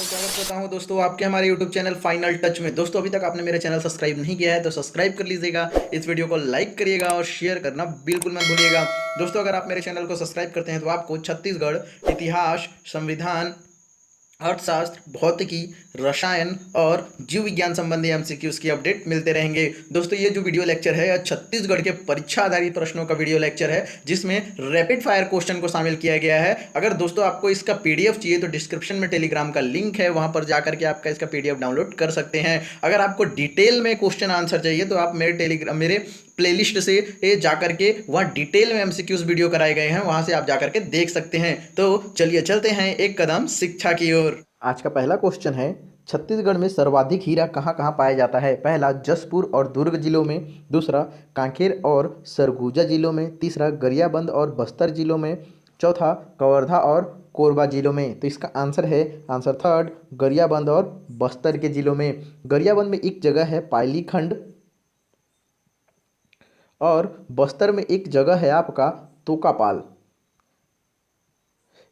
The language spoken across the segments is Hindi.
स्वागत करता हूं दोस्तों आपके हमारे YouTube चैनल फाइनल टच में। दोस्तों अभी तक आपने मेरे चैनल सब्सक्राइब नहीं किया है तो सब्सक्राइब कर लीजिएगा, इस वीडियो को लाइक करिएगा और शेयर करना बिल्कुल मत भूलिएगा। दोस्तों अगर आप मेरे चैनल को सब्सक्राइब करते हैं तो आपको छत्तीसगढ़ इतिहास, संविधान, अर्थशास्त्र, भौतिकी, रसायन और जीव विज्ञान संबंधी एमसीक्यूज की अपडेट मिलते रहेंगे। दोस्तों ये जो वीडियो लेक्चर है यह छत्तीसगढ़ के परीक्षा आधारित प्रश्नों का वीडियो लेक्चर है जिसमें रैपिड फायर क्वेश्चन को शामिल किया गया है। अगर दोस्तों आपको इसका पीडीएफ चाहिए तो डिस्क्रिप्शन में टेलीग्राम का लिंक है, वहां पर जाकर के आपका इसका पीडीएफ डाउनलोड कर सकते हैं। अगर आपको डिटेल में क्वेश्चन आंसर चाहिए तो आप मेरे प्लेलिस्ट से जाकर के वहाँ डिटेल में एमसीक्यूज वीडियो कराए गए हैं, वहां से आप जाकर के देख सकते हैं। तो चलिए चलते हैं एक कदम शिक्षा की ओर। आज का पहला क्वेश्चन है, छत्तीसगढ़ में सर्वाधिक हीरा कहाँ कहाँ पाया जाता है? पहला जसपुर और दुर्ग जिलों में, दूसरा कांकेर और सरगुजा जिलों में, तीसरा गरियाबंद और बस्तर जिलों में, चौथा कवर्धा और कोरबा जिलों में। तो इसका आंसर है आंसर थर्ड, गरियाबंद और बस्तर के जिलों में। गरियाबंद में एक जगह है पायली खंड और बस्तर में एक जगह है आपका तोकापाल।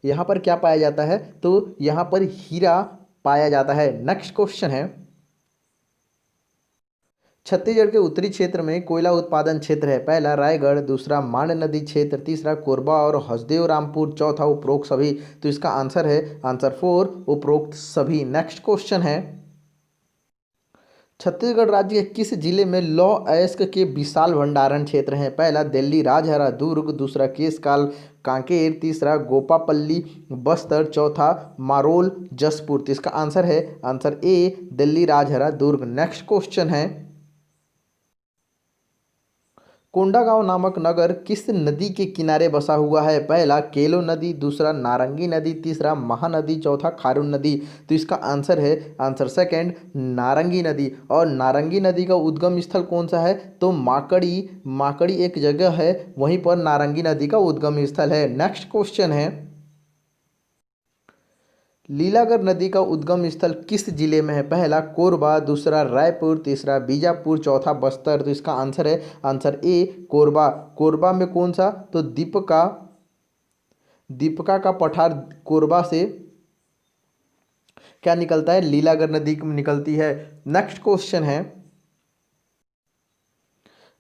यहाँ पर क्या पाया जाता है? तो यहाँ पर हीरा पाया जाता है। नेक्स्ट क्वेश्चन है, छत्तीसगढ़ के उत्तरी क्षेत्र में कोयला उत्पादन क्षेत्र है। पहला रायगढ़, दूसरा मांड नदी क्षेत्र, तीसरा कोरबा और हसदेव रामपुर, चौथा उपरोक्त सभी। तो इसका आंसर है आंसर फोर, उपरोक्त सभी। नेक्स्ट क्वेश्चन है, छत्तीसगढ़ राज्य के किस जिले में लौह अयस्क के विशाल भंडारण क्षेत्र हैं? पहला दिल्ली राजहरा दुर्ग, दूसरा केशकाल कांकेर, तीसरा गोपापल्ली बस्तर, चौथा मारोल जसपुर। तो इसका आंसर है आंसर ए, दिल्ली राजहरा दुर्ग। नेक्स्ट क्वेश्चन है, कोंडागांव नामक नगर किस नदी के किनारे बसा हुआ है? पहला केलो नदी, दूसरा नारंगी नदी, तीसरा महानदी, चौथा खारून नदी। तो इसका आंसर है आंसर सेकंड, नारंगी नदी। और नारंगी नदी का उद्गम स्थल कौन सा है? तो माकड़ी एक जगह है, वहीं पर नारंगी नदी का उद्गम स्थल है। नेक्स्ट क्वेश्चन है, लीलागर नदी का उद्गम स्थल किस जिले में है? पहला कोरबा, दूसरा रायपुर, तीसरा बीजापुर, चौथा बस्तर। तो इसका आंसर है आंसर ए, कोरबा। कोरबा में कौन सा? तो दीपका का पठार कोरबा से क्या निकलता है? लीलागर नदी निकलती है। नेक्स्ट क्वेश्चन है,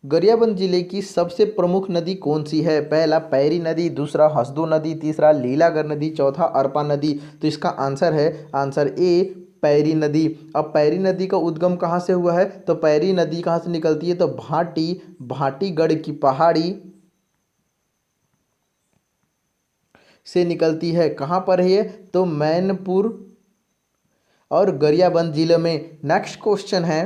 गरियाबंद जिले की सबसे प्रमुख नदी कौन सी है? पहला पैरी नदी, दूसरा हसदो नदी, तीसरा लीलागर नदी, चौथा अरपा नदी। तो इसका आंसर है आंसर ए, पैरी नदी। अब पैरी नदी का उद्गम कहाँ से हुआ है? तो पैरी नदी कहाँ से निकलती है? तो भाटीगढ़ की पहाड़ी से निकलती है। कहाँ पर है ये? तो मैनपुर और गरियाबंद जिले में। नेक्स्ट क्वेश्चन है,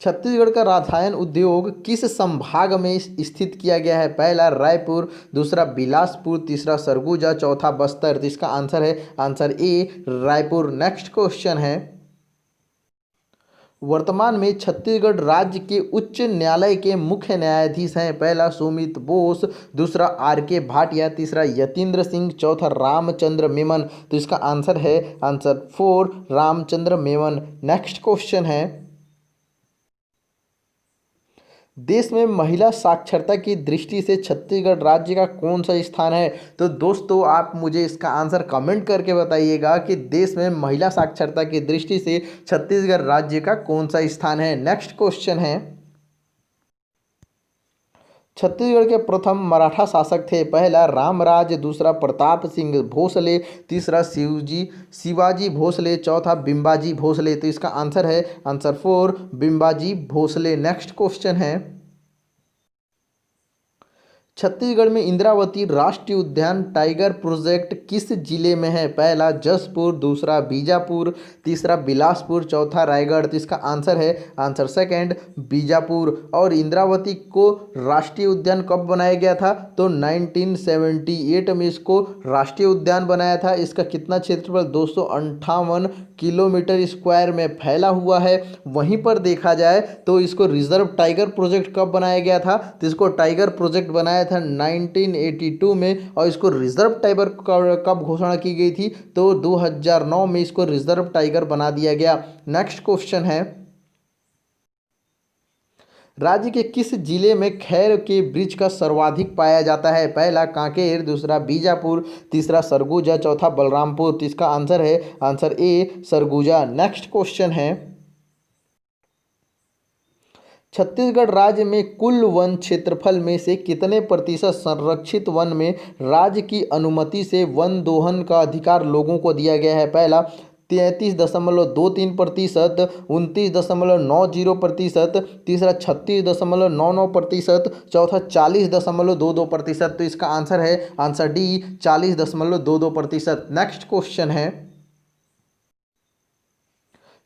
छत्तीसगढ़ का रसायन उद्योग किस संभाग में स्थित किया गया है? पहला रायपुर, दूसरा बिलासपुर, तीसरा सरगुजा, चौथा बस्तर। तो इसका आंसर है आंसर ए, रायपुर। नेक्स्ट क्वेश्चन है, वर्तमान में छत्तीसगढ़ राज्य के उच्च न्यायालय के मुख्य न्यायाधीश हैं। पहला सुमित बोस, दूसरा आर के भाटिया, तीसरा यतीन्द्र सिंह, चौथा रामचंद्र मेमन। तो इसका आंसर है answer four, Ramchandra Memon. Next question है, देश में महिला साक्षरता की दृष्टि से छत्तीसगढ़ राज्य का कौन सा स्थान है? तो दोस्तों आप मुझे इसका आंसर कमेंट करके बताइएगा कि देश में महिला साक्षरता की दृष्टि से छत्तीसगढ़ राज्य का कौन सा स्थान है। नेक्स्ट क्वेश्चन है, छत्तीसगढ़ के प्रथम मराठा शासक थे। पहला रामराज, दूसरा प्रताप सिंह भोसले, तीसरा शिवाजी भोसले, चौथा बिंबाजी भोसले। तो इसका आंसर है answer four, Bimbaji Bhosle. Next question है, छत्तीसगढ़ में इंद्रावती राष्ट्रीय उद्यान टाइगर प्रोजेक्ट किस जिले में है? पहला जसपुर, दूसरा बीजापुर, तीसरा बिलासपुर, चौथा रायगढ़। तो इसका आंसर है आंसर सेकंड, बीजापुर। और इंद्रावती को राष्ट्रीय उद्यान कब बनाया गया था? तो 1978 में इसको राष्ट्रीय उद्यान बनाया था। इसका कितना क्षेत्रफल? 258 किलोमीटर स्क्वायर में फैला हुआ है। वहीं पर देखा जाए तो इसको रिजर्व टाइगर प्रोजेक्ट कब बनाया गया था? तो इसको टाइगर प्रोजेक्ट बनाया था 1982 में। और इसको रिजर्व टाइगर कब घोषणा की गई थी? तो 2009 में इसको रिजर्व टाइगर बना दिया गया। नेक्स्ट क्वेश्चन है, राज्य के किस जिले में खैर के वृक्ष का सर्वाधिक पाया जाता है? पहला कांकेर, दूसरा बीजापुर, तीसरा सरगुजा, चौथा बलरामपुर। तो इसका आंसर है आंसर ए सरगुजा। नेक्स्ट क्वेश्चन है, छत्तीसगढ़ राज्य में कुल वन क्षेत्रफल में से कितने प्रतिशत संरक्षित वन में राज्य की अनुमति से वन दोहन का अधिकार लोगों को दिया गया है? पहला 33.23%, 29.90%, तीसरा 36.99%, चौथा 40.22%। तो इसका आंसर है आंसर डी 40.22%। नेक्स्ट क्वेश्चन है,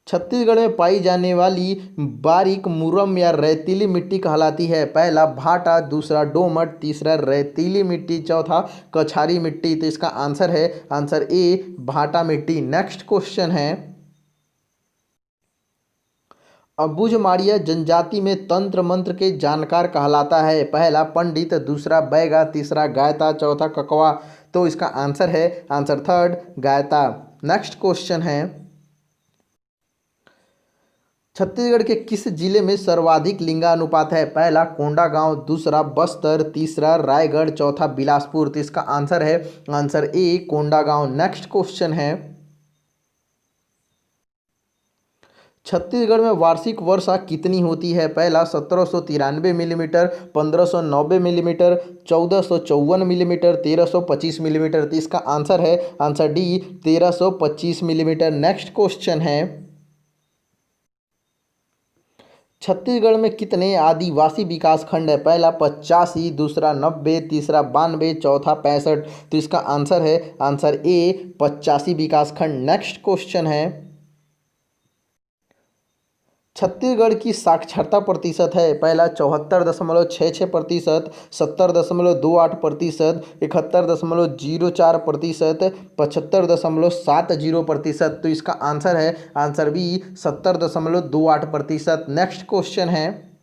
छत्तीसगढ़ में पाई जाने वाली बारीक मुरम या रेतीली मिट्टी कहलाती है? पहला भाटा, दूसरा दोमट, तीसरा रेतीली मिट्टी, चौथा कछारी मिट्टी। तो इसका आंसर है आंसर ए भाटा मिट्टी। नेक्स्ट क्वेश्चन है, अबुझमाड़िया जनजाति में तंत्र मंत्र के जानकार कहलाता है? पहला पंडित, दूसरा बैगा, तीसरा गायता, चौथा ककवा। तो इसका आंसर है आंसर थर्ड गायता। नेक्स्ट क्वेश्चन है, छत्तीसगढ़ के किस जिले में सर्वाधिक लिंगानुपात है? पहला कोंडागांव, दूसरा बस्तर, तीसरा रायगढ़, चौथा बिलासपुर। तो इसका आंसर है आंसर ए कोंडागांव। नेक्स्ट क्वेश्चन है, छत्तीसगढ़ में वार्षिक वर्षा कितनी होती है? पहला 1793 मिलीमीटर, 1590 मिलीमीटर, 1454 मिलीमीटर, 1325 मिलीमीटर। तो इसका आंसर है answer D 1325 millimetre. Next question है, छत्तीसगढ़ में कितने आदिवासी विकास खंड है? पहला 85, दूसरा 90, तीसरा 92, चौथा 65। तो इसका आंसर है आंसर ए 85 विकास खंड। नेक्स्ट क्वेश्चन है, छत्तीसगढ़ की साक्षरता प्रतिशत है? पहला 74.66%, 70.28%, 71.04%, 75.70%। तो इसका आंसर है आंसर बी 70.28%। नेक्स्ट क्वेश्चन है,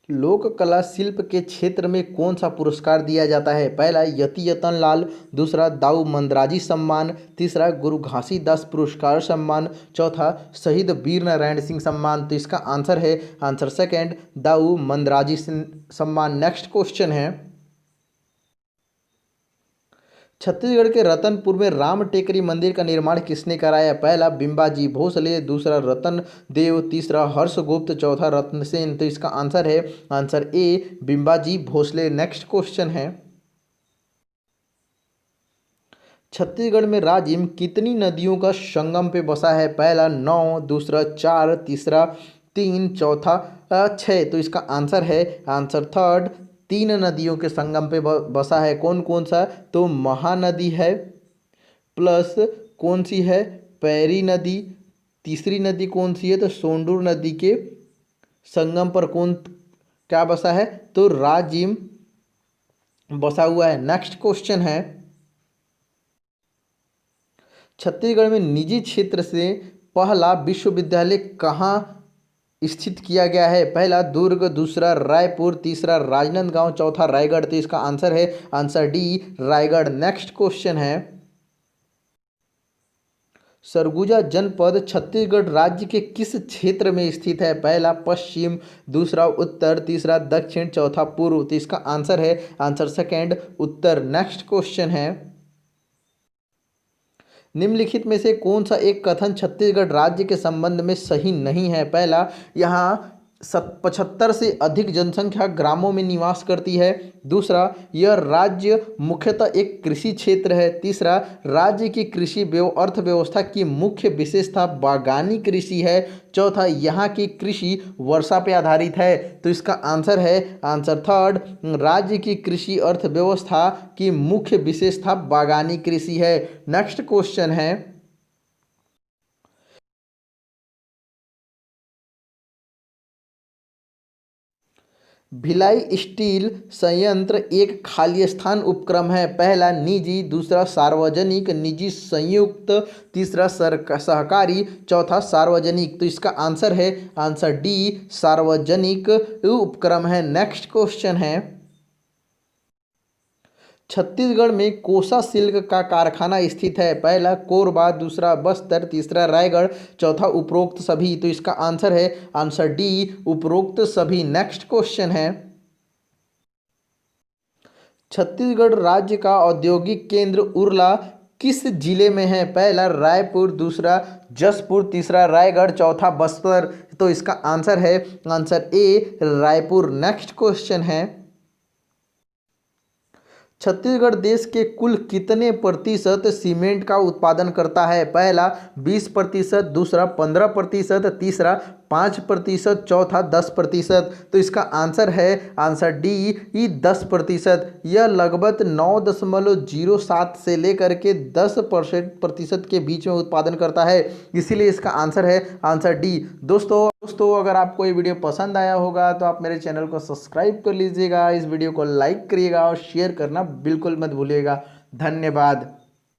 लोक कला शिल्प के क्षेत्र में कौन सा पुरस्कार दिया जाता है? पहला यति यतन लाल, दूसरा दाऊ मंदराजी सम्मान, तीसरा गुरु घासीदास पुरस्कार सम्मान, चौथा शहीद वीर नारायण सिंह सम्मान। तो इसका आंसर है आंसर सेकंड दाऊ मंदराजी सम्मान। नेक्स्ट क्वेश्चन है, छत्तीसगढ़ के रतनपुर में राम टेकरी मंदिर का निर्माण किसने कराया? पहला बिंबाजी भोसले, दूसरा रतन देव, तीसरा हर्षगुप्त, चौथा रत्नसेन। तो इसका आंसर है answer A Bimbaji Bhosle. Next question है, छत्तीसगढ़ में राज्य में कितनी नदियों का संगम पे बसा है? पहला 9, दूसरा 4, तीसरा 3, चौथा 6। तो इसका आंसर है आंसर थर्ड 3 नदियों के संगम पे बसा है। कौन कौन सा? तो महानदी है, प्लस कौन सी है? पैरी नदी। तीसरी नदी कौन सी है? तो सोंडूर नदी के संगम पर कौन क्या बसा है? तो राजिम बसा हुआ है। नेक्स्ट क्वेश्चन है, छत्तीसगढ़ में निजी क्षेत्र से पहला विश्वविद्यालय कहाँ स्थित किया गया है? पहला दुर्ग, दूसरा रायपुर, तीसरा राजनांदगांव, चौथा रायगढ़। तो इसका आंसर है answer D Raigarh. Next question है, सरगुजा जनपद छत्तीसगढ़ राज्य के किस क्षेत्र में स्थित है? पहला पश्चिम, दूसरा उत्तर, तीसरा दक्षिण, चौथा पूर्व। तो इसका आंसर है आंसर सेकंड उत्तर। नेक्स्ट क्वेश्चन है, निम्नलिखित में से कौन सा एक कथन छत्तीसगढ़ राज्य के संबंध में सही नहीं है? पहला, यहाँ 75 से अधिक जनसंख्या ग्रामों में निवास करती है। दूसरा, यह राज्य मुख्यतः एक कृषि क्षेत्र है। तीसरा, राज्य की कृषि अर्थव्यवस्था की मुख्य विशेषता बागानी कृषि है। चौथा, यहाँ की कृषि वर्षा पर आधारित है। तो इसका आंसर है आंसर थर्ड, राज्य की कृषि अर्थव्यवस्था की मुख्य विशेषता बागानी कृषि है। नेक्स्ट क्वेश्चन है, भिलाई स्टील संयंत्र एक खाली स्थान उपक्रम है। पहला निजी, दूसरा सार्वजनिक निजी संयुक्त, तीसरा सहकारी, चौथा सार्वजनिक। तो इसका आंसर है आंसर डी सार्वजनिक उपक्रम है। नेक्स्ट क्वेश्चन है, छत्तीसगढ़ में कोसा सिल्क का कारखाना स्थित है? पहला कोरबा, दूसरा बस्तर, तीसरा रायगढ़, चौथा उपरोक्त सभी। तो इसका आंसर है आंसर डी, उपरोक्त सभी। नेक्स्ट क्वेश्चन है, छत्तीसगढ़ राज्य का औद्योगिक केंद्र उरला किस जिले में है? पहला रायपुर, दूसरा जशपुर, तीसरा रायगढ़, चौथा बस्तर। तो इसका आंसर है आंसर ए, रायपुर। नेक्स्ट क्वेश्चन है, छत्तीसगढ़ देश के कुल कितने प्रतिशत सीमेंट का उत्पादन करता है? पहला 20%, दूसरा 15%, तीसरा 5%, चौथा 10%। तो इसका आंसर है आंसर डी, 10%। यह लगभग 9.07 से लेकर के 10% के बीच में उत्पादन करता है, इसीलिए इसका आंसर है आंसर डी। दोस्तों अगर आपको ये वीडियो पसंद आया होगा तो आप मेरे चैनल को सब्सक्राइब कर लीजिएगा, इस वीडियो को लाइक करिएगा और शेयर करना बिल्कुल मत भूलिएगा। धन्यवाद।